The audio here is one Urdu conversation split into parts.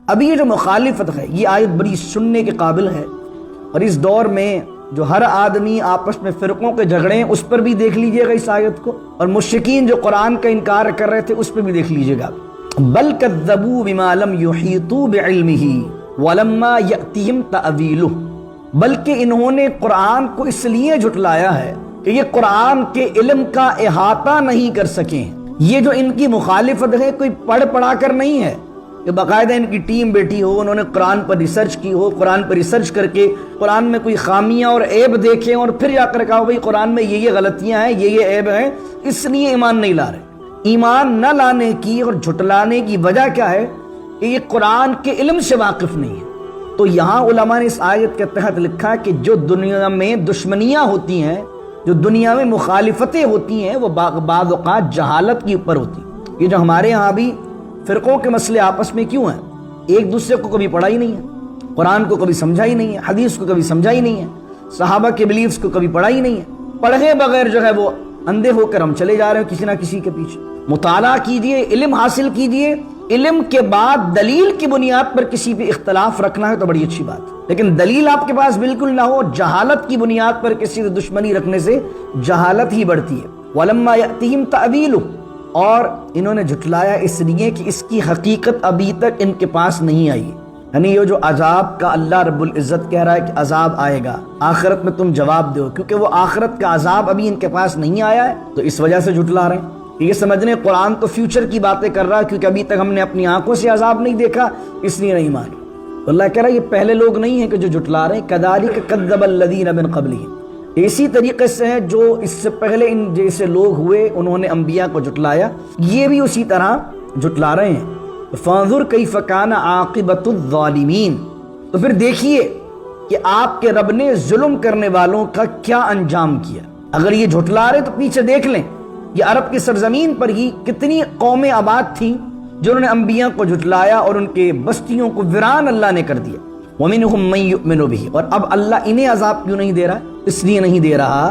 ابھی یہ جو مخالفت ہے یہ آیت بڑی سننے کے قابل ہے، اور اس دور میں جو ہر آدمی آپس میں فرقوں کے جھگڑے ہیں اس پر بھی دیکھ لیجئے گا اس آیت کو، اور مشرکین جو قرآن کا انکار کر رہے تھے اس پہ بھی دیکھ لیجئے گا۔ بل کذبوا بما لم يحيطوا بعلمه ولما يأتهم تأويله، بلکہ انہوں نے قرآن کو اس لیے جھٹلایا ہے کہ یہ قرآن کے علم کا احاطہ نہیں کر سکیں۔ یہ جو ان کی مخالفت ہے کوئی پڑھ پڑھا کر نہیں ہے کہ باقاعدہ ان کی ٹیم بیٹھی ہو، انہوں نے قرآن پر ریسرچ کی ہو، قرآن پر ریسرچ کر کے قرآن میں کوئی خامیاں اور عیب دیکھیں اور پھر جا کر کہا بھئی قرآن میں یہ غلطیاں ہیں، یہ عیب ہیں، اس لیے ایمان نہیں لا رہے۔ ایمان نہ لانے کی اور جھٹلانے کی وجہ کیا ہے کہ یہ قرآن کے علم سے واقف نہیں ہے۔ تو یہاں علماء نے اس آیت کے تحت لکھا کہ جو دنیا میں دشمنیاں ہوتی ہیں، جو دنیا میں مخالفتیں ہوتی ہیں، وہ بعض اوقات جہالت کے اوپر ہوتی ہیں۔ یہ جو ہمارے ہاں بھی فرقوں کے مسئلے آپس میں کیوں ہیں؟ ایک دوسرے کو کبھی پڑھا ہی نہیں ہے، قرآن کو کبھی سمجھا ہی نہیں ہے، حدیث کو کبھی سمجھا ہی نہیں ہے، صحابہ کے بلیفز کو کبھی پڑھا ہی نہیں ہے۔ پڑھے بغیر جو ہے وہ اندھے ہو کر ہم چلے جا رہے ہیں کسی نہ کسی کے پیچھے۔ مطالعہ کیجئے، علم حاصل کیجئے، علم کے بعد دلیل کی بنیاد پر کسی پہ اختلاف رکھنا ہے تو بڑی اچھی بات ہے، لیکن دلیل آپ کے پاس بالکل نہ ہو، جہالت کی بنیاد پر کسی سے دشمنی رکھنے سے جہالت ہی بڑھتی ہے۔ وَلَمَّا يَأْتِهِمْ تَأْوِيلُهُ، اور انہوں نے جھٹلایا اس لیے کہ اس کی حقیقت ابھی تک ان کے پاس نہیں آئی۔ یعنی یہ جو عذاب کا اللہ رب العزت کہہ رہا ہے کہ عذاب آئے گا، آخرت میں تم جواب دو، کیونکہ وہ آخرت کا عذاب ابھی ان کے پاس نہیں آیا ہے تو اس وجہ سے جھٹلا رہے ہیں۔ یہ سمجھ رہے ہیں قرآن تو فیوچر کی باتیں کر رہا ہے، کیونکہ ابھی تک ہم نے اپنی آنکھوں سے عذاب نہیں دیکھا اس لیے نہیں مانا۔ اللہ کہہ رہا ہے یہ پہلے لوگ نہیں ہیں کہ جو جھٹلا رہے ہیں، كَذَلِكَ كَذَّبَ الَّذِينَ مِن قَبْلِهِمْ، اسی طریقے سے ہے جو اس سے پہلے ان جیسے لوگ ہوئے انہوں نے انبیاء کو جھٹلایا، یہ بھی اسی طرح جھٹلا رہے ہیں۔ فَانظُرْ كَيْفَ كَانَ عَاقِبَةُ الظَّالِمِينَ، تو پھر دیکھیے کہ آپ کے رب نے ظلم کرنے والوں کا کیا انجام کیا۔ اگر یہ جھٹلا رہے تو پیچھے دیکھ لیں، یہ عرب کی سرزمین پر ہی کتنی قومیں آباد تھیں جنہوں نے انبیاء کو جھٹلایا اور ان کے بستیوں کو ویران اللہ نے کر دیا۔ وَمِنْهُمْ مَن يُؤْمِنُ بِهِ، اور اب اللہ انہیں عذاب کیوں نہیں دے رہا؟ اس لیے نہیں دے رہا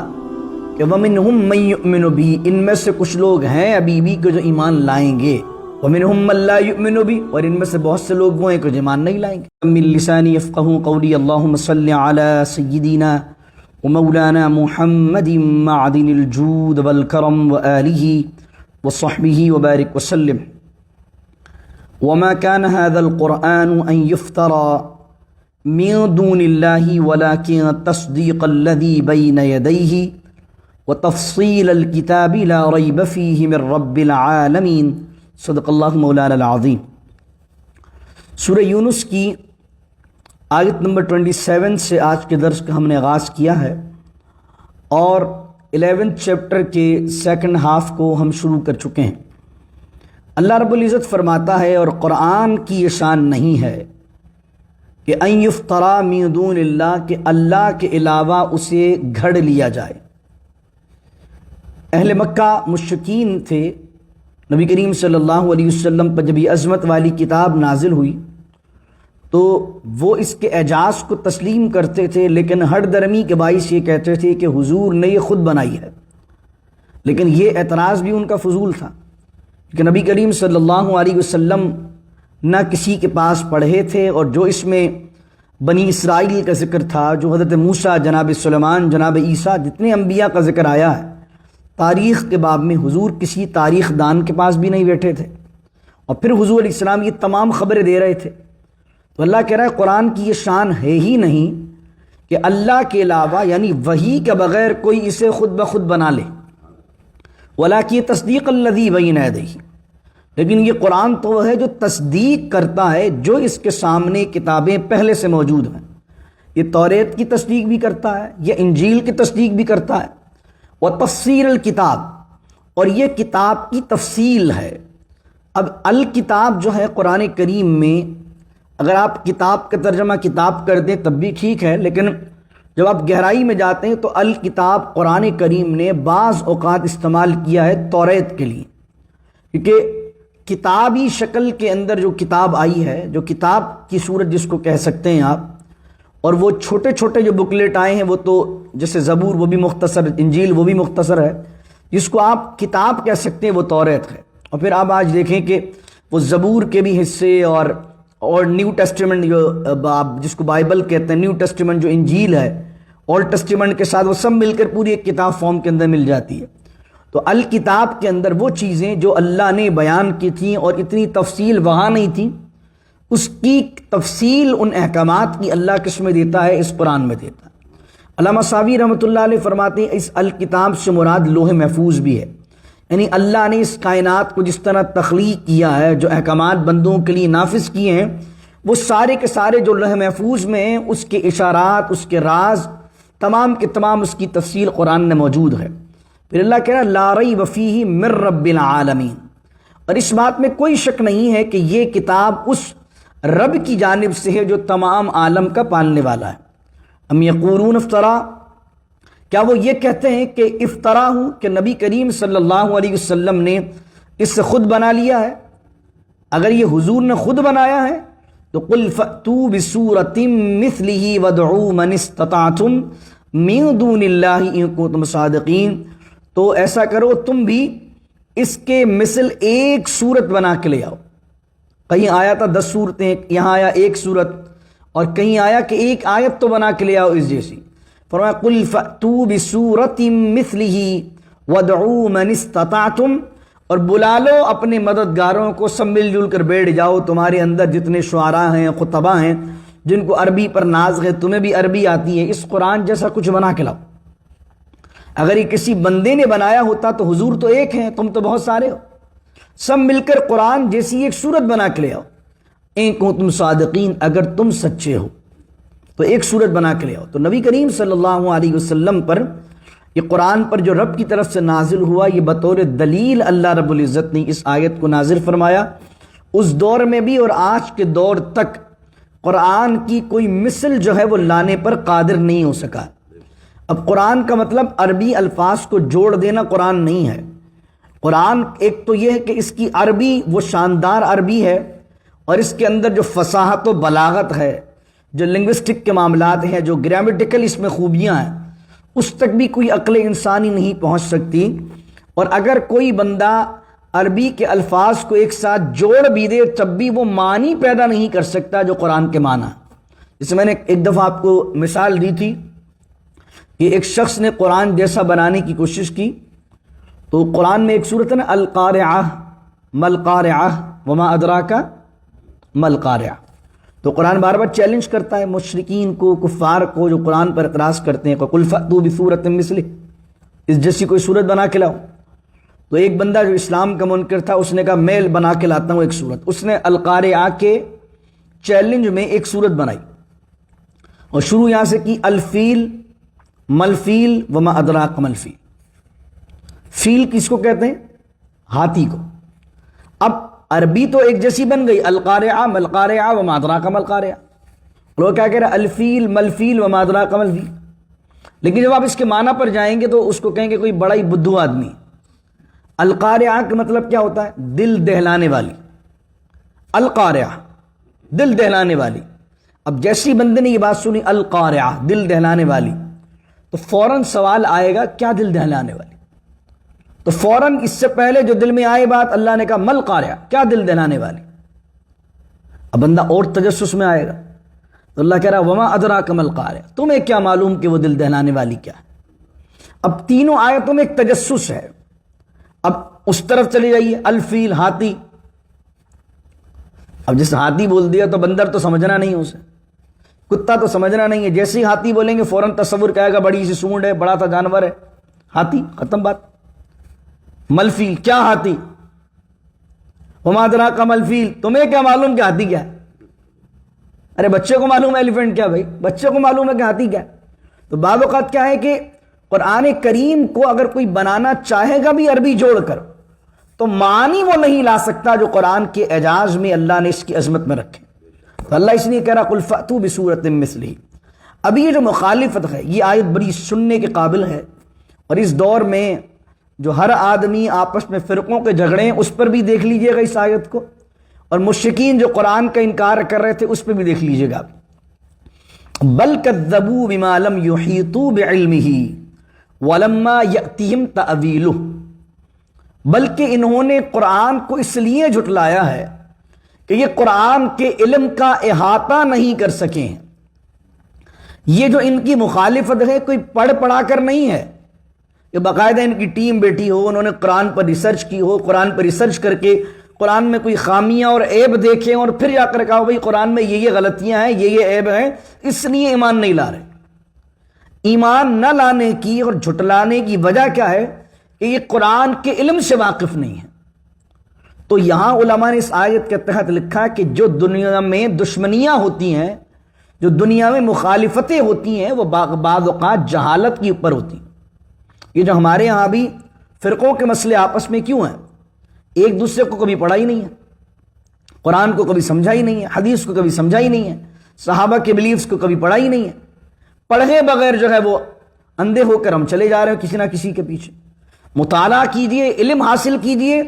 کہ وَمِنْهُمْ مَن يُؤْمِنُ بِهِ، ان میں سے کچھ لوگ ہیں ابھی بھی کہ جو ایمان لائیں گے، وَمِنْهُمْ مَن لَا يُؤْمِنُ بِهِ، اور ان میں سے بہت سے لوگ وہ ہیں کہ جو ایمان نہیں لائیں گے۔ مِن لِسَانِي يَفْقَهُوا قَوْلِي اللَّهُمَّ صَلِّ عَلَى سَيِّدِنَا وَمَوْلَانَا مُحَمَّدٍ مَعْدِنِ الْجُودِ وَالْكَرَمِ وَآلِهِ وَصَحْبِهِ وَبَارِكْ وَسَلِّمْ۔ وَمَا كَانَ هَذَا الْقُرْآنُ أَن يُفْتَرَى من دون الله ولكن تصديق الذي بين يديه وتفصيل الكتاب لا ريب فيه من رب العالمين۔ صدق اللہ مولانا العظیم۔ سورہ یونس کی آیت نمبر 27 سے آج کے درس کا ہم نے آغاز کیا ہے، اور 11 چیپٹر کے سیکنڈ ہاف کو ہم شروع کر چکے ہیں۔ اللہ رب العزت فرماتا ہے، اور قرآن کی یہ شان نہیں ہے کہ ان یفترا من دون اللہ، کہ اللہ کے علاوہ اسے گھڑ لیا جائے۔ اہل مکہ مشرکین تھے، نبی کریم صلی اللہ علیہ وسلم پر جب یہ عظمت والی کتاب نازل ہوئی تو وہ اس کے اعجاز کو تسلیم کرتے تھے، لیکن ہر درمی کے باعث یہ کہتے تھے کہ حضور نے یہ خود بنائی ہے۔ لیکن یہ اعتراض بھی ان کا فضول تھا کہ نبی کریم صلی اللہ علیہ وسلم نہ کسی کے پاس پڑھے تھے، اور جو اس میں بنی اسرائیل کا ذکر تھا، جو حضرت موسیٰ، جناب سلیمان، جناب عیسیٰ، جتنے انبیاء کا ذکر آیا ہے تاریخ کے باب میں، حضور کسی تاریخ دان کے پاس بھی نہیں بیٹھے تھے، اور پھر حضور علیہ السلام یہ تمام خبریں دے رہے تھے۔ تو اللہ کہہ رہا ہے قرآن کی یہ شان ہے ہی نہیں کہ اللہ کے علاوہ یعنی وحی کے بغیر کوئی اسے خود بخود بنا لے، وَلَٰكِن تَصْدِيقَ الَّذِي بَيْنَ يَدَيْهِ، لیکن یہ قرآن تو وہ ہے جو تصدیق کرتا ہے جو اس کے سامنے کتابیں پہلے سے موجود ہیں۔ یہ توریت کی تصدیق بھی کرتا ہے، یہ انجیل کی تصدیق بھی کرتا ہے، وَتَفْصِيلَ الْكِتَاب، اور یہ کتاب کی تفصیل ہے۔ اب الکتاب جو ہے قرآن کریم میں، اگر آپ کتاب کا ترجمہ کتاب کر دیں تب بھی ٹھیک ہے، لیکن جب آپ گہرائی میں جاتے ہیں تو الکتاب قرآن کریم نے بعض اوقات استعمال کیا ہے توریت کے لیے، کیونکہ کتابی شکل کے اندر جو کتاب آئی ہے، جو کتاب کی صورت جس کو کہہ سکتے ہیں آپ، اور وہ چھوٹے چھوٹے جو بکلیٹ آئے ہیں وہ تو جیسے زبور وہ بھی مختصر، انجیل وہ بھی مختصر ہے، جس کو آپ کتاب کہہ سکتے ہیں وہ توریت ہے۔ اور پھر آپ آج دیکھیں کہ وہ زبور کے بھی حصے اور اور نیو ٹیسٹیمنٹ جو جس کو بائبل کہتے ہیں، نیو ٹیسٹیمنٹ جو انجیل ہے اولڈ ٹیسٹیمنٹ کے ساتھ، وہ سب مل کر پوری ایک کتاب فارم کے اندر مل جاتی ہے۔ تو الکتاب کے اندر وہ چیزیں جو اللہ نے بیان کی تھیں اور اتنی تفصیل وہاں نہیں تھی، اس کی تفصیل ان احکامات کی اللہ کس میں دیتا ہے؟ اس قرآن میں دیتا ہے۔ علامہ ساوی رحمۃ اللہ علیہ فرماتے ہیں اس الکتاب سے مراد لوح محفوظ بھی ہے، یعنی اللہ نے اس کائنات کو جس طرح تخلیق کیا ہے، جو احکامات بندوں کے لیے نافذ کیے ہیں، وہ سارے کے سارے جو لوح محفوظ میں ہیں، اس کے اشارات، اس کے راز، تمام کے تمام اس کی تفصیل قرآن میں موجود ہے۔ پھر اللہ کہہ رہا لا ریب فیہ من رب العالمین، اور اس بات میں کوئی شک نہیں ہے کہ یہ کتاب اس رب کی جانب سے ہے جو تمام عالم کا پالنے والا ہے۔ ام یقولون افطرا، کیا وہ یہ کہتے ہیں کہ افطرا ہوں، کہ نبی کریم صلی اللہ علیہ وسلم نے اس سے خود بنا لیا ہے؟ اگر یہ حضور نے خود بنایا ہے تو قل فأتوا بسورۃ مثلہ وادعوا من استطعتم من دون اللہ ان کنتم صادقین، تو ایسا کرو تم بھی اس کے مثل ایک صورت بنا کے لے آؤ۔ کہیں آیا تھا 10 صورتیں، یہاں آیا ایک صورت، اور کہیں آیا کہ ایک آیت تو بنا کے لے آؤ اس جیسی۔ فرمایا قل فأتوا بسورۃ مثلہ وادعوا من استطعتم، اور بلا لو اپنے مددگاروں کو، سب مل جل کر بیٹھ جاؤ، تمہارے اندر جتنے شعراء ہیں، خطباء ہیں، جن کو عربی پر ناز ہے، تمہیں بھی عربی آتی ہے، اس قرآن جیسا کچھ بنا کے لاؤ۔ اگر یہ کسی بندے نے بنایا ہوتا تو حضور تو ایک ہیں، تم تو بہت سارے ہو، سب مل کر قرآن جیسی ایک صورت بنا کے لے آؤ۔ ان کنتم صادقین، اگر تم سچے ہو تو ایک صورت بنا کے لے آؤ۔ تو نبی کریم صلی اللہ علیہ وسلم پر یہ قرآن پر جو رب کی طرف سے نازل ہوا، یہ بطور دلیل اللہ رب العزت نے اس آیت کو نازل فرمایا۔ اس دور میں بھی اور آج کے دور تک قرآن کی کوئی مثل جو ہے وہ لانے پر قادر نہیں ہو سکا۔ اب قرآن کا مطلب عربی الفاظ کو جوڑ دینا قرآن نہیں ہے۔ قرآن ایک تو یہ ہے کہ اس کی عربی وہ شاندار عربی ہے، اور اس کے اندر جو فصاحت و بلاغت ہے، جو لنگوسٹک کے معاملات ہیں، جو گرامیٹیکل اس میں خوبیاں ہیں، اس تک بھی کوئی عقل انسانی نہیں پہنچ سکتی۔ اور اگر کوئی بندہ عربی کے الفاظ کو ایک ساتھ جوڑ بھی دے تب بھی وہ معنی پیدا نہیں کر سکتا جو قرآن کے معنی۔ جیسے میں نے ایک دفعہ آپ کو مثال دی تھی کہ ایک شخص نے قرآن جیسا بنانے کی کوشش کی، تو قرآن میں ایک صورت ہے نا القارعہ ملقارعہ وما ادراک ملقارعہ، تو قرآن بار بار چیلنج کرتا ہے مشرکین کو، کفار کو جو قرآن پر اعتراض کرتے ہیں، قل فأتوا بسورۃ مثلہ، اس جیسی کوئی صورت بنا کے لاؤ۔ تو ایک بندہ جو اسلام کا منکر تھا، اس نے کہا میں بنا کے لاتا ہوں ایک صورت۔ اس نے القارعہ کے چیلنج میں ایک صورت بنائی اور شروع یہاں سے کی الفیل ملفیل وما ادراک ملفیل۔ فیل کس کو کہتے ہیں؟ ہاتھی کو۔ اب عربی تو ایک جیسی بن گئی، القارعہ ملقارعہ وما ادراک ملقارعہ، لوگ کیا کہہ رہے ہیں؟ الفیل ملفیل وما ادراک ملفیل۔ لیکن جب آپ اس کے معنی پر جائیں گے تو اس کو کہیں گے کوئی بڑا ہی بدھو آدمی۔ القارعہ کا مطلب کیا ہوتا ہے؟ دل دہلانے والی۔ القارعہ دل دہلانے والی۔ اب جیسی بندے نے یہ بات سنی القارعہ دل دہلانے والی، تو فوراً سوال آئے گا کیا دل دہلانے والی؟ تو فوراً اس سے پہلے جو دل میں آئے بات، اللہ نے کہا مل قارعہ، کیا دل دہلانے والی؟ اب بندہ اور تجسس میں آئے گا تو اللہ کہہ رہا وما ادراک مل قارعہ، تمہیں کیا معلوم کہ وہ دل دہلانے والی کیا ہے؟ اب تینوں آیتوں میں ایک تجسس ہے۔ اب اس طرف چلی جائیے، الفیل ہاتھی، اب جس ہاتھی بول دیا تو بندر تو سمجھنا نہیں ہے اسے، کتا تو سمجھنا نہیں ہے، جیسے ہی ہاتھی بولیں گے فوراً تصور کہے گا بڑی سی سونڈ ہے، بڑا سا جانور ہے، ہاتھی، ختم بات۔ ملفیل کیا ہاتھی؟ وما ادراک ملفیل، تمہیں کیا معلوم کہ ہاتھی کیا ہے؟ ارے بچے کو معلوم ہے ایلیفینٹ کیا، بھائی بچے کو معلوم ہے کہ ہاتھی کیا ہے۔ تو بعض اوقات کیا ہے کہ قرآن کریم کو اگر کوئی بنانا چاہے گا بھی عربی جوڑ کر تو معنی وہ نہیں لا سکتا جو قرآن کے اعجاز میں اللہ نے اس کی عظمت میں رکھے۔ تو اللہ اس لیے کہہ رہا قل فأتوا بسورۃ مثلہ۔ اب یہ جو مخالفت ہے یہ آیت بڑی سننے کے قابل ہے، اور اس دور میں جو ہر آدمی آپس میں فرقوں کے جھگڑے ہیں اس پر بھی دیکھ لیجئے گا اس آیت کو، اور مشرکین جو قرآن کا انکار کر رہے تھے اس پہ بھی دیکھ لیجئے گا۔ بل کذبوا بما لم یحیطوا بعلمہ ولما یأتہم تأویلہ، بلکہ انہوں نے قرآن کو اس لیے جھٹلایا ہے کہ یہ قرآن کے علم کا احاطہ نہیں کر سکے ہیں۔ یہ جو ان کی مخالفت ہے کوئی پڑھ پڑھا کر نہیں ہے، کہ باقاعدہ ان کی ٹیم بیٹھی ہو، انہوں نے قرآن پر ریسرچ کی ہو، قرآن پر ریسرچ کر کے قرآن میں کوئی خامیاں اور عیب دیکھیں اور پھر جا کر کہا بھائی قرآن میں یہ غلطیاں ہیں، یہ عیب ہیں، اس لیے ایمان نہیں لا رہے۔ ایمان نہ لانے کی اور جھٹلانے کی وجہ کیا ہے کہ یہ قرآن کے علم سے واقف نہیں ہے۔ تو یہاں علماء نے اس آیت کے تحت لکھا کہ جو دنیا میں دشمنیاں ہوتی ہیں، جو دنیا میں مخالفتیں ہوتی ہیں، وہ بعض اوقات جہالت کے اوپر ہوتی ہیں۔ یہ جو ہمارے یہاں بھی فرقوں کے مسئلے آپس میں کیوں ہیں؟ ایک دوسرے کو کبھی پڑھا ہی نہیں ہے، قرآن کو کبھی سمجھا ہی نہیں ہے، حدیث کو کبھی سمجھا ہی نہیں ہے، صحابہ کے بلیفز کو کبھی پڑھا ہی نہیں ہے، پڑھے بغیر جو ہے وہ اندھے ہو کر ہم چلے جا رہے ہیں کسی نہ کسی کے پیچھے۔ مطالعہ کیجئے، علم حاصل کیجئے،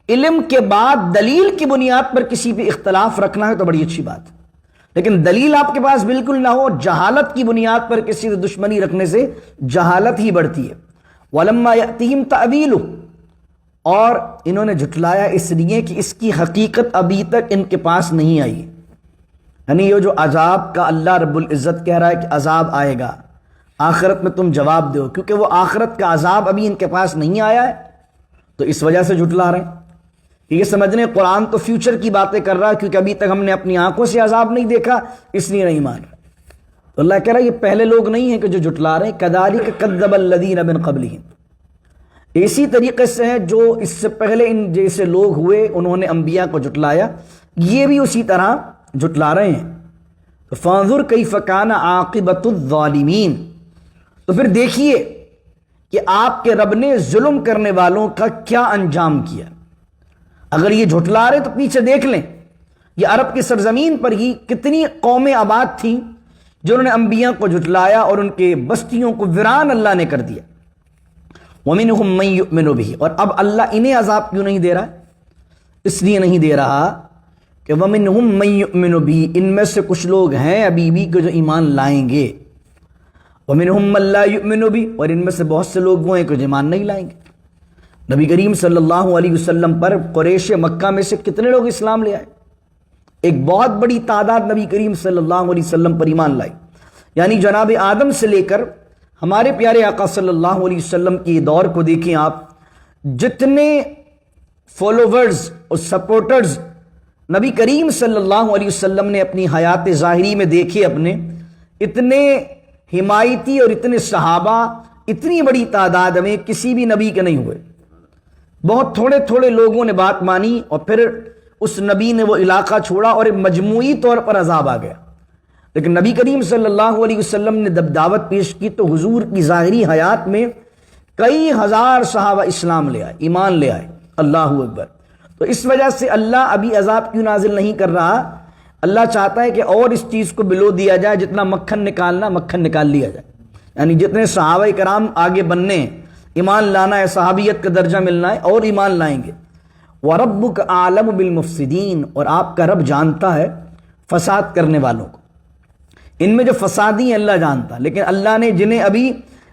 علم کے بعد دلیل کی بنیاد پر کسی پہ اختلاف رکھنا ہے تو بڑی اچھی بات ہے، لیکن دلیل آپ کے پاس بالکل نہ ہو، جہالت کی بنیاد پر کسی سے دشمنی رکھنے سے جہالت ہی بڑھتی ہے۔ وَلَمَّا يَأْتِهِمْ تَأْوِيلُهُ، اور انہوں نے جھٹلایا اس لیے کہ اس کی حقیقت ابھی تک ان کے پاس نہیں آئی۔ یعنی یہ جو عذاب کا اللہ رب العزت کہہ رہا ہے کہ عذاب آئے گا آخرت میں، تم جواب دو، کیونکہ وہ آخرت کا عذاب ابھی ان کے پاس نہیں آیا ہے تو اس وجہ سے جھٹلا رہے ہیں۔ کہ یہ سمجھنے قرآن تو فیوچر کی باتیں کر رہا ہے، کیونکہ ابھی تک ہم نے اپنی آنکھوں سے عذاب نہیں دیکھا اس لیے نہیں مان رہے۔ تو اللہ کہہ رہا ہے یہ پہلے لوگ نہیں ہیں کہ جو جھٹلا رہے ہیں، كَذَلِكَ كَذَّبَ الَّذِينَ مِن قَبْلِهِمْ، اسی طریقے سے ہیں جو اس سے پہلے ان جیسے لوگ ہوئے، انہوں نے انبیاء کو جھٹلایا، یہ بھی اسی طرح جھٹلا رہے ہیں۔ تو فَانظُرْ كَيْفَ كَانَ عَاقِبَةُ الظَّالِمِينَ، تو پھر دیکھیے کہ آپ کے رب نے ظلم کرنے والوں کا کیا انجام کیا۔ اگر یہ جھٹلا رہے تو پیچھے دیکھ لیں، یہ عرب کی سرزمین پر ہی کتنی قومیں آباد تھیں جنہوں نے انبیاء کو جھٹلایا اور ان کے بستیوں کو ویران اللہ نے کر دیا۔ وَمِنْهُمْ مَنْ يُؤْمِنُ بِهِ، اور اب اللہ انہیں عذاب کیوں نہیں دے رہا؟ اس لیے نہیں دے رہا کہ وَمِنْهُمْ مَنْ يُؤْمِنُ بِهِ، ان میں سے کچھ لوگ ہیں ابھی بھی کہ جو ایمان لائیں گے۔ وَمِنْهُمْ مَنْ لَا يُؤْمِنُ بِهِ، اور ان میں سے بہت سے لوگ وہ ہیں کہ جو ایمان نہیں لائیں گے۔ نبی کریم صلی اللہ علیہ وسلم پر قریش مکہ میں سے کتنے لوگ اسلام لے آئے؟ ایک بہت بڑی تعداد نبی کریم صلی اللہ علیہ وسلم پر ایمان لائی۔ یعنی جناب آدم سے لے کر ہمارے پیارے آقا صلی اللہ علیہ وسلم کی دور کو دیکھیں آپ، جتنے فالوورز اور سپورٹرز نبی کریم صلی اللہ علیہ وسلم نے اپنی حیات ظاہری میں دیکھے اپنے، اتنے حمایتی اور اتنے صحابہ، اتنی بڑی تعداد میں کسی بھی نبی کے نہیں ہوئے۔ بہت تھوڑے تھوڑے لوگوں نے بات مانی اور پھر اس نبی نے وہ علاقہ چھوڑا اور مجموعی طور پر عذاب آ گیا۔ لیکن نبی کریم صلی اللہ علیہ وسلم نے جب دعوت پیش کی تو حضور کی ظاہری حیات میں کئی ہزار صحابہ اسلام لے آئے، ایمان لے آئے۔ اللہ اکبر۔ تو اس وجہ سے اللہ ابھی عذاب کیوں نازل نہیں کر رہا؟ اللہ چاہتا ہے کہ اور اس چیز کو بلو دیا جائے، جتنا مکھن نکالنا مکھن نکال لیا جائے، یعنی جتنے صحابہ کرام آگے بننے ہیں، ایمان لانا ہے، صحابیت کا درجہ ملنا ہے، اور ایمان لائیں گے۔ وَرَبُّكَ أَعْلَمُ بِالْمُفْسِدِينَ، اور آپ کا رب جانتا ہے فساد کرنے والوں کو۔ ان میں جو فسادی ہیں اللہ جانتا، لیکن اللہ نے جنہیں ابھی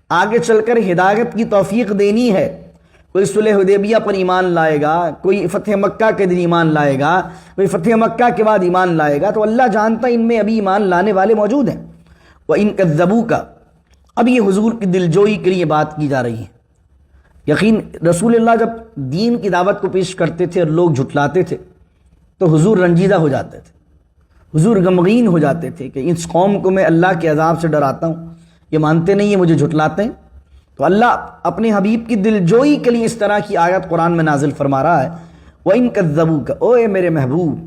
آگے چل کر ہدایت کی توفیق دینی ہے، کوئی صلح حدیبیہ پر ایمان لائے گا، کوئی فتح مکہ کے دن ایمان لائے گا، کوئی فتح مکہ کے بعد ایمان لائے گا، تو اللہ جانتا ان میں ابھی ایمان لانے والے موجود ہیں۔ وَإِن كَذَّبُوكَ، اب یہ حضور کی دلجوئی کے لیے بات کی جا رہی ہے۔ یقین رسول اللہ جب دین کی دعوت کو پیش کرتے تھے اور لوگ جھٹلاتے تھے تو حضور رنجیدہ ہو جاتے تھے، حضور غمگین ہو جاتے تھے کہ اس قوم کو میں اللہ کے عذاب سے ڈراتا ہوں، یہ مانتے نہیں ہیں، مجھے جھٹلاتے ہیں۔ تو اللہ اپنے حبیب کی دلجوئی کے لیے اس طرح کی آیت قرآن میں نازل فرما رہا ہے، وَإِن كَذَّبُوكَ، او اے میرے محبوب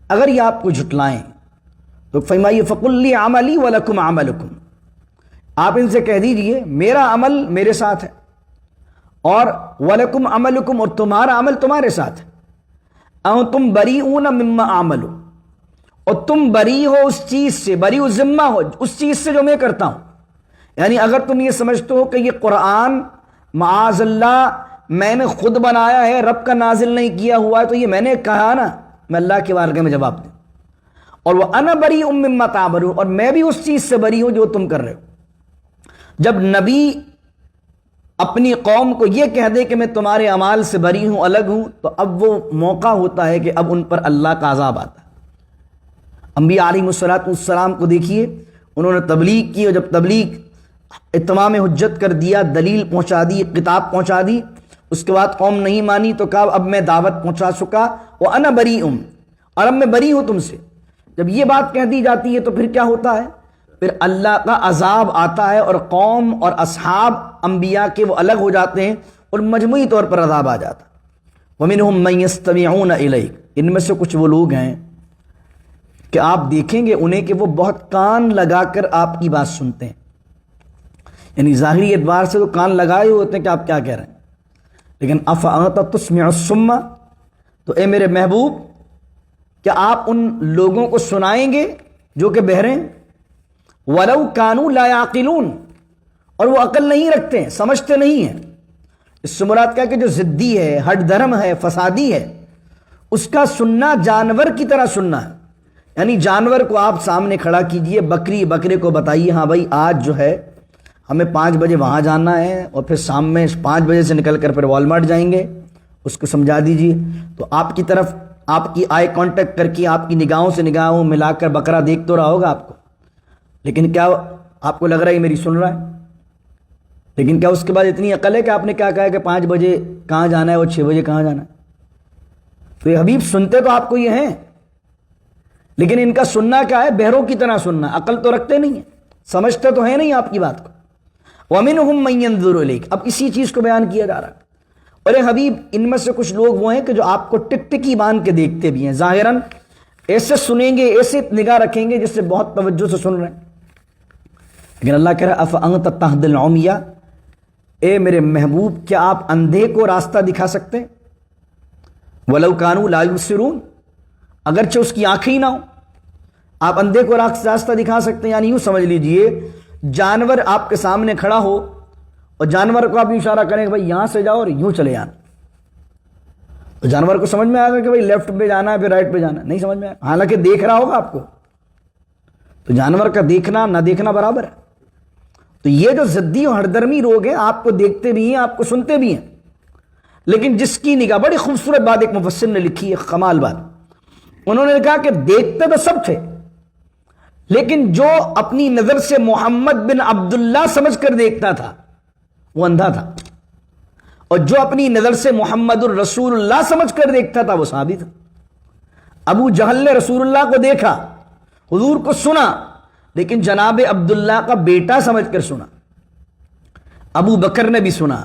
اگر یہ آپ کو جھٹلائیں تو فرمائیے فَقُلْ لِي عَمَلِي وَلَكُمْ عَمَلُكُمْ، آپ ان سے کہہ دیجئے میرا عمل میرے ساتھ ہے اور وَلَكُمْ عَمَلُكُمْ، اور تمہارا عمل تمہارے ساتھ ہے۔ اَوْ تُمْ بَرِیئُونَ مِمَّا أَعْمَلُ، اور تم بری ہو اس چیز سے، بری و ذمہ ہو اس چیز سے جو میں کرتا ہوں۔ یعنی اگر تم یہ سمجھتے ہو کہ یہ قرآن معاذ اللہ میں نے خود بنایا ہے، رب کا نازل نہیں کیا ہوا ہے، تو یہ میں نے کہا نا، میں اللہ کے بارگاہ میں جواب دوں۔ اور وَأَنَا بَرِیءٌ مِّمَّا تَعْمَلُونَ، اور میں بھی اس چیز سے بری ہوں جو تم کر رہے ہو۔ جب نبی اپنی قوم کو یہ کہہ دے کہ میں تمہارے اعمال سے بری ہوں، الگ ہوں، تو اب وہ موقع ہوتا ہے کہ اب ان پر اللہ کا عذاب آتا ہے۔ انبیاء علیہ السلام کو دیکھیے، انہوں نے تبلیغ کی، اور جب تبلیغ اتمام حجت کر دیا، دلیل پہنچا دی، کتاب پہنچا دی، اس کے بعد قوم نہیں مانی تو کہا اب میں دعوت پہنچا چکا، وَأَنَا بَرِيءٌ، اور اب میں بری ہوں تم سے۔ جب یہ بات کہہ دی جاتی ہے تو پھر کیا ہوتا ہے؟ پھر اللہ کا عذاب آتا ہے، اور قوم اور اصحاب انبیاء کے وہ الگ ہو جاتے ہیں، اور مجموعی طور پر عذاب آ جاتا ہے۔ وَمِنْهُمْ مَنْ يَسْتَمِعُونَ إِلَيْكَ، ان میں سے کچھ وہ لوگ ہیں کہ آپ دیکھیں گے انہیں کہ وہ بہت کان لگا کر آپ کی بات سنتے ہیں، یعنی ظاہری اعتبار سے تو کان لگائے ہوتے ہیں کہ آپ کیا کہہ رہے ہیں، لیکن أَفَأَنْتَ تُسْمِعُ الصُّمَّ، تو اے میرے محبوب کیا آپ ان لوگوں کو سنائیں گے جو کہ بہرے ہیں؟ وَلَوْ كَانُوا لَا يَعْقِلُونَ، اور وہ عقل نہیں رکھتے ہیں، سمجھتے نہیں ہیں۔ اس سے مراد کیا کہ جو ضدی ہے، ہٹ دھرم ہے، فسادی ہے، اس کا سننا جانور کی طرح سننا ہے۔ یعنی جانور کو آپ سامنے کھڑا کیجئے، بکرے کو بتائیے ہاں بھائی آج جو ہے ہمیں 5 بجے وہاں جانا ہے، اور پھر شام میں 5 بجے سے نکل کر پھر والمارٹ جائیں گے، اس کو سمجھا دیجئے، تو آپ کی طرف آپ کی آئی کانٹیکٹ کر کے آپ کی نگاہوں سے نگاہوں ملا کر بکرا دیکھ تو رہا ہوگا آپ کو، لیکن کیا آپ کو لگ رہا ہے یہ میری سن رہا ہے؟ لیکن کیا اس کے بعد اتنی عقل ہے کہ آپ نے کیا کہا ہے کہ 5 بجے کہاں جانا ہے اور 6 بجے کہاں جانا ہے؟ تو یہ حبیب سنتے تو آپ کو یہ ہیں، لیکن ان کا سننا کیا ہے؟ بہروں کی طرح سننا، عقل تو رکھتے نہیں ہیں، سمجھتے تو ہیں نہیں آپ کی بات کو۔ وَمِنْهُمْ مَنْ يَنظُرُ إِلَيْكَ، اب اسی چیز کو بیان کیا جا رہا ہے۔ اور اے حبیب ان میں سے کچھ لوگ وہ ہیں کہ جو آپ کو ٹکٹکی باندھ کے دیکھتے بھی ہیں، ظاہراً ایسے سنیں گے، ایسے نگاہ رکھیں گے جس سے بہت توجہ سے سن رہے ہیں، لیکن اللہ کہہ رہا ہے أَفَأَنْتَ تَهْدِي الْعُمْيَ، اے میرے محبوب کیا آپ اندھے کو راستہ دکھا سکتے ہیں؟ وَلَوْ كَانُوا لَا يُبْصِرُونَ، اگرچہ اس کی آنکھیں ہی نہ ہوں، آپ اندھے کو راستہ دکھا سکتے ہیں؟ یعنی یوں سمجھ لیجئے جانور آپ کے سامنے کھڑا ہو اور جانور کو آپ اشارہ کریں کہ بھائی یہاں سے جاؤ اور یوں چلے جانا، تو جانور کو سمجھ میں آئے گا کہ بھائی لیفٹ پہ جانا ہے پھر رائٹ پہ جانا ہے؟ نہیں سمجھ میں آئے گا، حالانکہ دیکھ رہا ہوگا آپ کو۔ تو جانور کا دیکھنا نہ دیکھنا برابر ہے۔ تو یہ جو ضدی اور ہردرمی لوگ ہیں آپ کو دیکھتے بھی ہیں، آپ کو سنتے بھی ہیں، لیکن جس کی نگاہ، بڑی خوبصورت بات ایک مفسر نے لکھی ہے، کمال بات، انہوں نے کہا کہ دیکھتے تو سب تھے، لیکن جو اپنی نظر سے محمد بن عبداللہ سمجھ کر دیکھتا تھا وہ اندھا تھا، اور جو اپنی نظر سے محمد الرسول اللہ سمجھ کر دیکھتا تھا وہ صحابی تھا۔ ابو جہل نے رسول اللہ کو دیکھا، حضور کو سنا، لیکن جناب عبداللہ کا بیٹا سمجھ کر سنا۔ ابو بکر نے بھی سنا،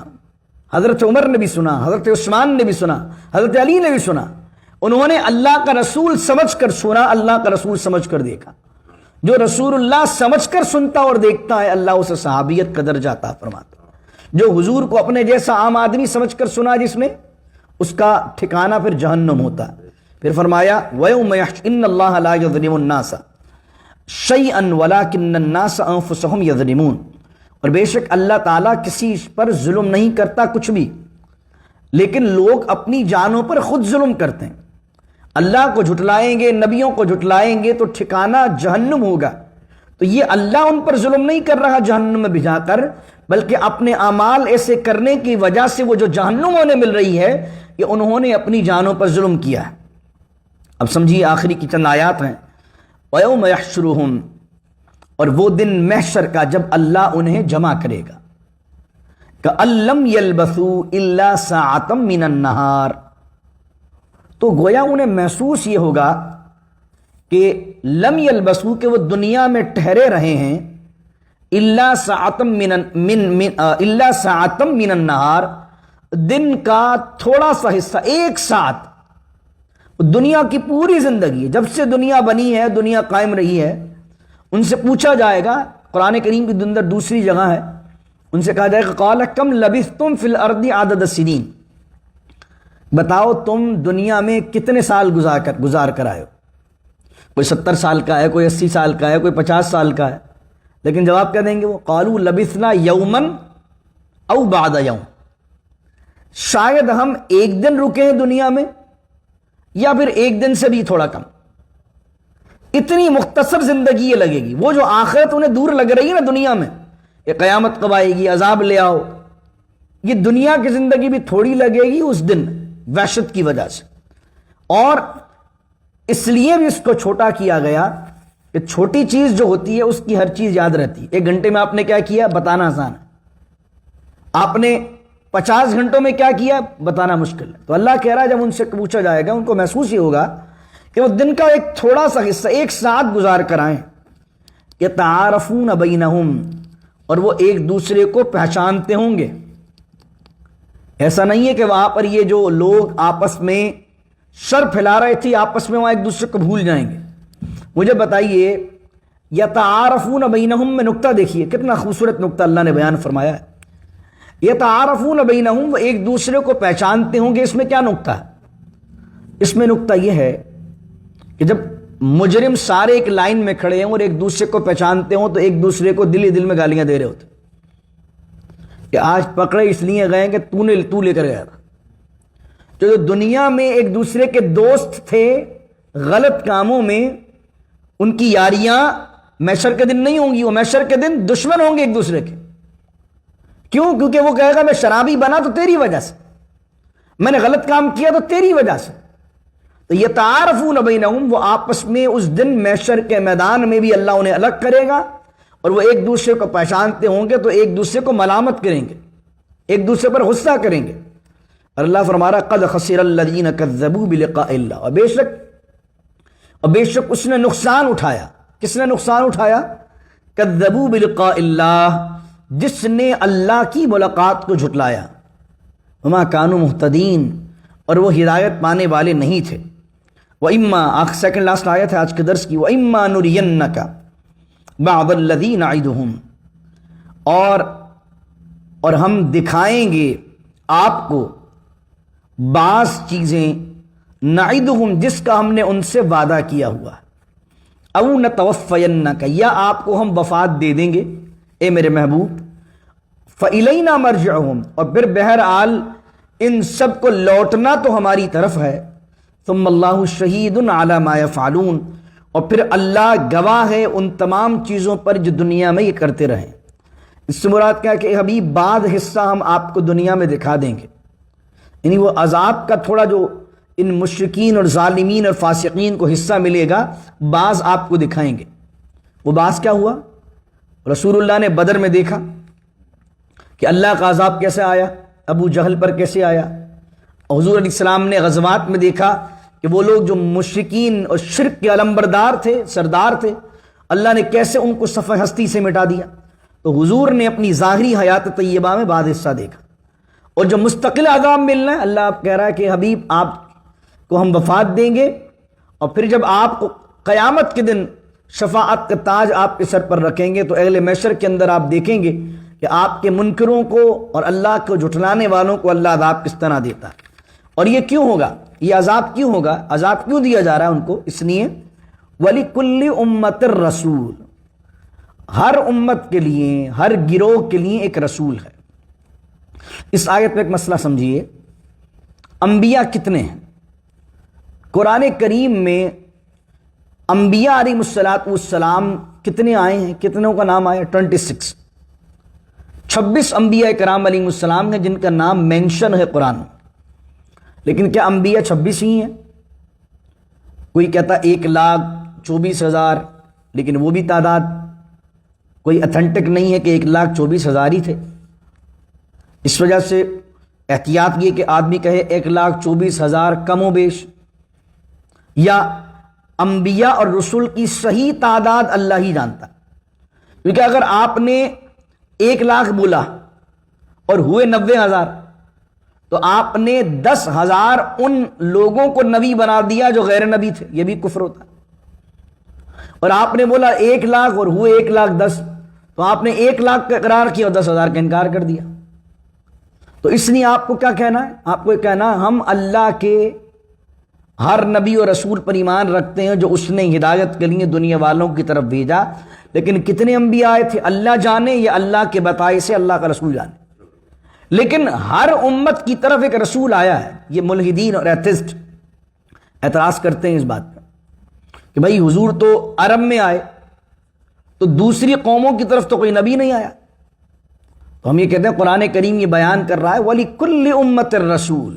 حضرت عمر نے بھی سنا، حضرت عثمان نے بھی سنا، حضرت علی نے بھی سنا، انہوں نے اللہ کا رسول سمجھ کر سنا، اللہ کا رسول سمجھ کر دیکھا۔ جو رسول اللہ سمجھ کر سنتا اور دیکھتا ہے اللہ اسے صحابیت کا درجہ عطا فرماتا۔ جو حضور کو اپنے جیسا عام آدمی سمجھ کر سنا جس نے، اس کا ٹھکانہ پھر جہنم ہوتا ہے۔ پھر فرمایا وَيَوْمَ إِنَّ اللَّهَ لَا يَظْلِمُ النَّاسَ شَيْئًا وَلَكِنَّ النَّاسَ أَنفُسَهُمْ يَظْلِمُونَ، اور بے شک اللہ تعالیٰ کسی پر ظلم نہیں کرتا کچھ بھی، لیکن لوگ اپنی جانوں پر خود ظلم کرتے ہیں۔ اللہ کو جھٹلائیں گے، نبیوں کو جھٹلائیں گے تو ٹھکانہ جہنم ہوگا۔ تو یہ اللہ ان پر ظلم نہیں کر رہا جہنم میں بھجا کر، بلکہ اپنے اعمال ایسے کرنے کی وجہ سے وہ جو جہنم انہیں مل رہی ہے یہ انہوں نے اپنی جانوں پر ظلم کیا ہے۔ اب سمجھیے آخری کی چند آیات ہیں۔ وَيَوْمَ يَحْشُرُهُمْ، اور وہ دن محشر کا جب اللہ انہیں جمع کرے گا، كَأَن لَّمْ يَلْبَثُوا إِلَّا سَاعَةً مِّنَ النَّهَارِ، تو گویا انہیں محسوس یہ ہوگا کہ لم یلبسو، کہ وہ دنیا میں ٹھہرے رہے ہیں، الا ساعتم من النہار، دن کا تھوڑا سا حصہ، 1 ساعت۔ دنیا کی پوری زندگی ہے، جب سے دنیا بنی ہے، دنیا قائم رہی ہے، ان سے پوچھا جائے گا، قرآن کریم کی اندر دوسری جگہ ہے، ان سے کہا جائے گا قال کم لبثتم فی الارض عدد السنین، بتاؤ تم دنیا میں کتنے سال گزار کر آئے ہو؟ کوئی 70 سال کا ہے، کوئی 80 سال کا ہے، کوئی 50 سال کا ہے، لیکن جواب کیا دیں گے وہ؟ قالوا لبثنا یوما او بعد یوم، شاید ہم 1 دن رکے ہیں دنیا میں یا پھر 1 دن سے بھی تھوڑا کم۔ اتنی مختصر زندگی یہ لگے گی۔ وہ جو آخرت انہیں دور لگ رہی ہے نا دنیا میں، یہ قیامت کب آئے گی، عذاب لے آؤ، یہ دنیا کی زندگی بھی تھوڑی لگے گی اس دن وحشت کی وجہ سے، اور اس لیے بھی اس کو چھوٹا کیا گیا کہ چھوٹی چیز جو ہوتی ہے اس کی ہر چیز یاد رہتی ہے۔ 1 گھنٹے میں آپ نے کیا کیا بتانا آسان ہے، آپ نے 50 گھنٹوں میں کیا کیا بتانا مشکل ہے۔ تو اللہ کہہ رہا ہے جب ان سے پوچھا جائے گا ان کو محسوس ہی ہوگا کہ وہ دن کا ایک تھوڑا سا حصہ 1 ساتھ گزار کر آئیں، یتعارفون بینہم، اور وہ ایک دوسرے کو پہچانتے ہوں گے۔ ایسا نہیں ہے کہ وہاں پر یہ جو لوگ آپس میں شر پھیلا رہے تھے آپس میں وہاں ایک دوسرے کو بھول جائیں گے۔ مجھے بتائیے یتعارفون بینہم میں نقطہ دیکھیے کتنا خوبصورت نقطہ اللہ نے بیان فرمایا ہے۔ یتعارفون بینہم، وہ ایک دوسرے کو پہچانتے ہوں گے، اس میں کیا نقطہ ہے؟ اس میں نقطہ یہ ہے کہ جب مجرم سارے ایک لائن میں کھڑے ہیں اور ایک دوسرے کو پہچانتے ہوں تو ایک دوسرے کو دل ہی دل میں گالیاں دے رہے ہوتے کہ آج پکڑے اس لیے گئے کہ تو لے کر گیا تھا۔ جو دنیا میں ایک دوسرے کے دوست تھے غلط کاموں میں، ان کی یاریاں محشر کے دن نہیں ہوں گی، وہ محشر کے دن دشمن ہوں گے ایک دوسرے کے۔ کیوں؟ کیونکہ وہ کہے گا میں شرابی بنا تو تیری وجہ سے، میں نے غلط کام کیا تو تیری وجہ سے۔ تو یتعارفون بینہم، وہ آپس میں اس دن محشر کے میدان میں بھی اللہ انہیں الگ کرے گا اور وہ ایک دوسرے کو پہچانتے ہوں گے تو ایک دوسرے کو ملامت کریں گے، ایک دوسرے پر غصہ کریں گے۔ اور اللہ فرما رہا قد خسر الذین کذبوا بلقاء اللہ، اور بے شک اس نے نقصان اٹھایا۔ کس نے نقصان اٹھایا؟ کذبوا بلقاء اللہ، جس نے اللہ کی ملاقات کو جھٹلایا۔ وما کانوا مہتدین، اور وہ ہدایت پانے والے نہیں تھے۔ وَإِمَّا، سیکنڈ لاسٹ آیت ہے آج کے درس کی، وَإِمَّا نُرِيَنَّكَ بَعْضَ الَّذِي نَعِدُهُمْ، اور ہم دکھائیں گے آپ کو بعض چیزیں نعدہم، جس کا ہم نے ان سے وعدہ کیا ہوا ہے، او نتوفینک، یا آپ کو ہم وفات دے دیں گے اے میرے محبوب، فإلینا مرجعہم، اور پھر بہرحال ان سب کو لوٹنا تو ہماری طرف ہے، ثم اللہ شہید علی ما یفعلون، اور پھر اللہ گواہ ہے ان تمام چیزوں پر جو دنیا میں یہ کرتے رہیں۔ اس سے مراد کیا ہے کہ حبیب بعض حصہ ہم آپ کو دنیا میں دکھا دیں گے، یعنی وہ عذاب کا تھوڑا جو ان مشرکین اور ظالمین اور فاسقین کو حصہ ملے گا بعض آپ کو دکھائیں گے۔ وہ بعض کیا ہوا؟ رسول اللہ نے بدر میں دیکھا کہ اللہ کا عذاب کیسے آیا، ابو جہل پر کیسے آیا۔ حضور علیہ السلام نے غزوات میں دیکھا کہ وہ لوگ جو مشرکین اور شرک کے علمبردار تھے، سردار تھے، اللہ نے کیسے ان کو صفحہ ہستی سے مٹا دیا۔ تو حضور نے اپنی ظاہری حیات طیبہ میں بعض حصہ دیکھا، اور جو مستقل عذاب ملنا ہے اللہ آپ کہہ رہا ہے کہ حبیب آپ کو ہم وفات دیں گے، اور پھر جب آپ کو قیامت کے دن شفاعت کا تاج آپ کے سر پر رکھیں گے تو اہل محشر کے اندر آپ دیکھیں گے کہ آپ کے منکروں کو اور اللہ کو جھٹلانے والوں کو اللہ عذاب کس طرح دیتا ہے۔ اور یہ کیوں ہوگا؟ یہ عذاب کیوں ہوگا؟ عذاب کیوں دیا جا رہا ہے ان کو؟ اس لیے وَلِكُلِّ أُمَّةٍ الرَّسُولُ، ہر امت کے لیے، ہر گروہ کے لیے ایک رسول ہے۔ اس آیت میں ایک مسئلہ سمجھیے، انبیاء کتنے ہیں؟ قرآن کریم میں انبیاء علیہ السلام کتنے آئے ہیں؟ کتنوں کا نام آیا؟ 26 انبیاء کرام علیہ السلام ہیں جن کا نام مینشن ہے قرآن میں۔ لیکن کیا انبیاء 26 ہی ہیں؟ کوئی کہتا 1,24,000، لیکن وہ بھی تعداد کوئی اتھینٹک نہیں ہے کہ 1,24,000 ہی تھے۔ اس وجہ سے احتیاط یہ کہ آدمی کہے 1,24,000 کم و بیش، یا انبیاء اور رسول کی صحیح تعداد اللہ ہی جانتا ہے۔ کیونکہ اگر آپ نے 1,00,000 بولا اور ہوئے 90,000 تو آپ نے 10,000 ان لوگوں کو نبی بنا دیا جو غیر نبی تھے، یہ بھی کفر ہوتا ہے۔ اور آپ نے بولا 1,00,000 اور ہوئے 1,10,000 تو آپ نے 1,00,000 کا اقرار کیا اور 10,000 کا انکار کر دیا۔ تو اس لیے آپ کو کیا کہنا ہے؟ آپ کو یہ کہنا ہے ہم اللہ کے ہر نبی اور رسول پر ایمان رکھتے ہیں جو اس نے ہدایت کے لیے دنیا والوں کی طرف بھیجا، لیکن کتنے انبیاء آئے تھے اللہ جانے، یا اللہ کے بتائے سے اللہ کا رسول جانے۔ لیکن ہر امت کی طرف ایک رسول آیا ہے۔ یہ ملحدین اور ایتھسٹ اعتراض کرتے ہیں اس بات پر کہ بھائی حضور تو عرب میں آئے تو دوسری قوموں کی طرف تو کوئی نبی نہیں آیا، تو ہم یہ کہتے ہیں قرآن کریم یہ بیان کر رہا ہے وَلِكُلِّ أُمَّةٍ الرَّسُولُ،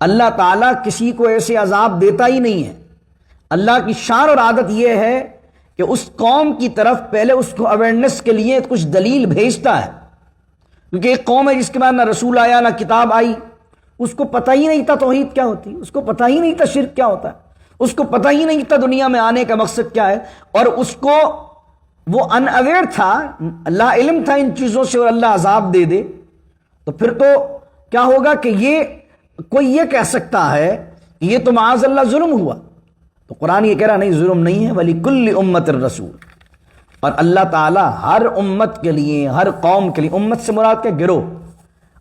اللہ تعالیٰ کسی کو ایسے عذاب دیتا ہی نہیں ہے۔ اللہ کی شان اور عادت یہ ہے کہ اس قوم کی طرف پہلے اس کو اویئرنیس کے لیے کچھ دلیل بھیجتا ہے، کیونکہ ایک قوم ہے جس کے بعد نہ رسول آیا نہ کتاب آئی، اس کو پتہ ہی نہیں تھا توحید کیا ہوتی، اس کو پتہ ہی نہیں تھا شرک کیا ہوتا ہے، اس کو پتہ ہی نہیں تھا دنیا میں آنے کا مقصد کیا ہے، اور اس کو وہ ان اویئر تھا، لا علم تھا ان چیزوں سے، اور اللہ عذاب دے دے تو پھر تو کیا ہوگا کہ یہ کوئی یہ کہہ سکتا ہے کہ یہ تو معاذ اللہ ظلم ہوا۔ تو قرآن یہ کہہ رہا نہیں، ظلم نہیں ہے، وَلِكُلِّ أُمَّةٍ الرَّسُولُ، اور اللہ تعالیٰ ہر امت کے لیے، ہر قوم کے لیے، امت سے مراد کے گروہ،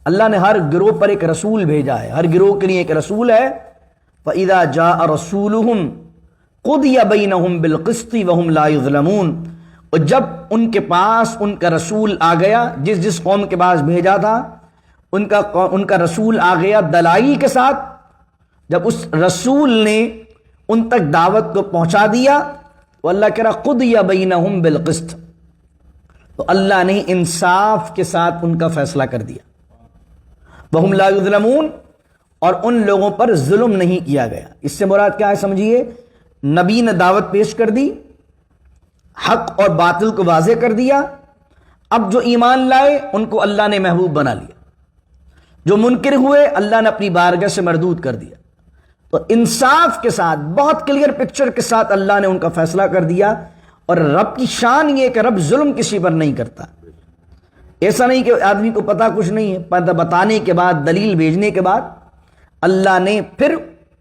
اللہ نے ہر گروہ پر ایک رسول بھیجا ہے، ہر گروہ کے لیے ایک رسول ہے۔ فَإِذَا جَاءَ رَسُولُهُمْ قُضِيَ بَيْنَهُمْ بِالْقِسْطِ وَهُمْ لَا يُظْلَمُونَ، اور جب ان کے پاس ان کا رسول آ گیا، جس قوم کے پاس بھیجا تھا ان کا رسول آ گیا دلائل کے ساتھ، جب اس رسول نے ان تک دعوت کو پہنچا دیا تو اللہ کہہ رہا قُضِيَ بَيْنَهُمْ بِالْقِسْطِ، تو اللہ نے انصاف کے ساتھ ان کا فیصلہ کر دیا۔ وَهُمْ لَا يُظْلَمُونَ، اور ان لوگوں پر ظلم نہیں کیا گیا۔ اس سے مراد کیا ہے سمجھیے، نبی نے دعوت پیش کر دی، حق اور باطل کو واضح کر دیا، اب جو ایمان لائے ان کو اللہ نے محبوب بنا لیا، جو منکر ہوئے اللہ نے اپنی بارگاہ سے مردود کر دیا۔ تو انصاف کے ساتھ، بہت کلیئر پکچر کے ساتھ اللہ نے ان کا فیصلہ کر دیا۔ اور رب کی شان یہ کہ رب ظلم کسی پر نہیں کرتا، ایسا نہیں کہ آدمی کو پتہ کچھ نہیں ہے، پتہ بتانے کے بعد، دلیل بھیجنے کے بعد اللہ نے پھر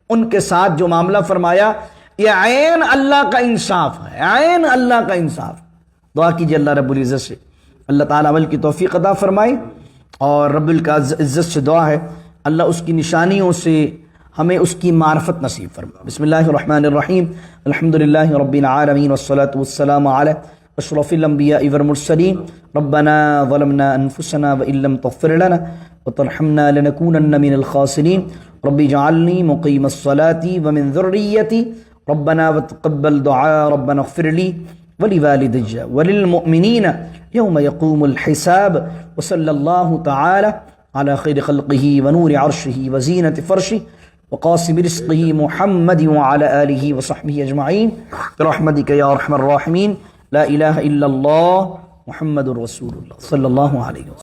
ان کے ساتھ جو معاملہ فرمایا، یہ عین اللہ کا انصاف ہے، عین اللہ کا انصاف۔ دعا کیجیے اللہ رب العزت سے اللہ تعالیٰ عمل کی توفیق عطا فرمائے، اور رب العزت سے دعا ہے اللہ اس کی نشانیوں سے ہمیں اس کی معرفت نصیب فرمائے۔ بسم اللہ الرحمن الرحیم، الحمدللہ رب العالمین والصلاة والسلام علی اشرف الانبیاء والمرسلین، ربنا ظلمنا انفسنا وان لم تغفر لنا وترحمنا لنكونن من الخاسرین، رب اجعلنی مقیم الصلاة ومن ذریتی، ربنا وتقبل دعاء، ربنا اغفر لی ولوالدی وللمؤمنین یوم یقوم الحساب، وصلی اللہ تعالی على خیر خلقہ ونور عرشہ وزینت فرشہ وقاسم رزقہ محمد وعلى آلہ وصحبہ اجمعین برحمتک یا ارحم الراحمین، لا الہ الا اللہ محمد رسول اللہ صلی اللہ علیہ وسلم۔